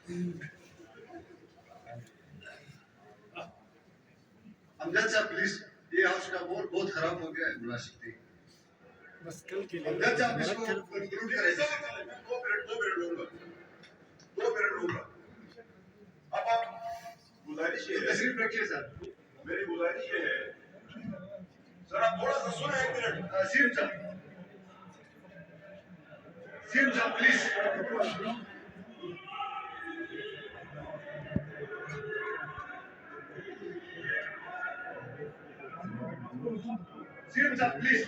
अमजद साहब प्लीज, ये हाउस का बोर्ड बहुत खराब हो गया है, बुला सकते हैं बस कल के लिए अमजद साहब इसको कंक्लूड करें। 2 मिनट लूंगा, 2 मिनट लूंगा। अब आप गुजारिश ये है, तशरीफ रखिए सर। मेरी गुजारिश ये है सर, आप थोड़ा सा सुने 1 मिनट। सीएम साहब प्लीज। सीएम साहब प्लीज।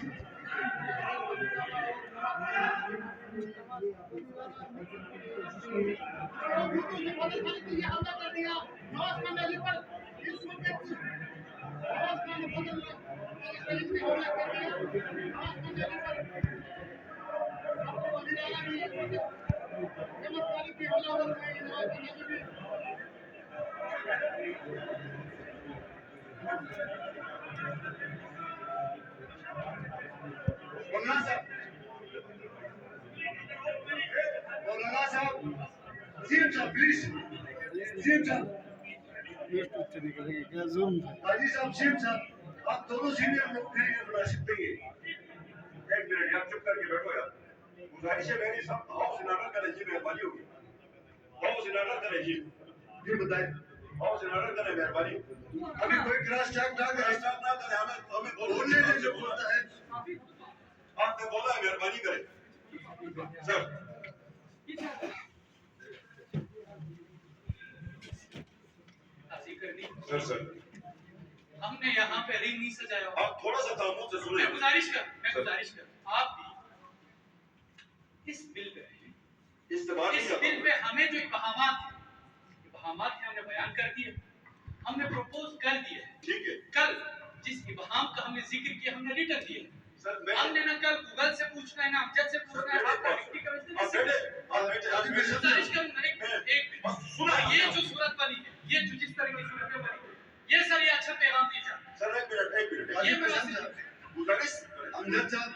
मौलाना साहब, सीएम साहब प्लीज। सीएम साहब, हाजी साहब, सीएम साहब, आप दोनों सीनियर लोग हैं, ये बुला सकते हैं। 1 मिनट यार, चुप करके बैठो यार। गुजारिश है मेरी, सब हाउस इन ऑर्डर करें जी, मेहरबानी होगी। हाउस इन ऑर्डर करें जी, ये बताएं, हाउस इन ऑर्डर करें, मेहरबानी। अभी कोई क्रॉस चेक ना करे, ऐसा ना करें, हमें बोलने में जो बोलता है। आपने बोला है, मेहरबानी करें सर। सर हमने यहाँ पे रिंग नहीं सजाया। आप थोड़ा सा तामुल से सुने। मैं गुजारिश कर आप भी इस बिल पे इस्तेमाल नहीं इस करता। बिल पे हमें जो इबहामात हमने बयान कर दिए, हमने प्रपोज कर दिए। ठीक है, कल जिस इबहाम का हमने जिक्र किया, हमने रिटर्न दिए। सर मैं हमने ना कल गूगल से पूछना है, ना अमजद से पूछना है, आपका डिप्टी कमिश्नर से गुजारिश करूंगा एक सुना ये जो सूरत बनी है, ये जो जिस तरह की सूरत बनी है, ये सर ये अच्छा पैगाम दीजिए सर। 1 मिनट ये मैं गुजारिश अमजद साहब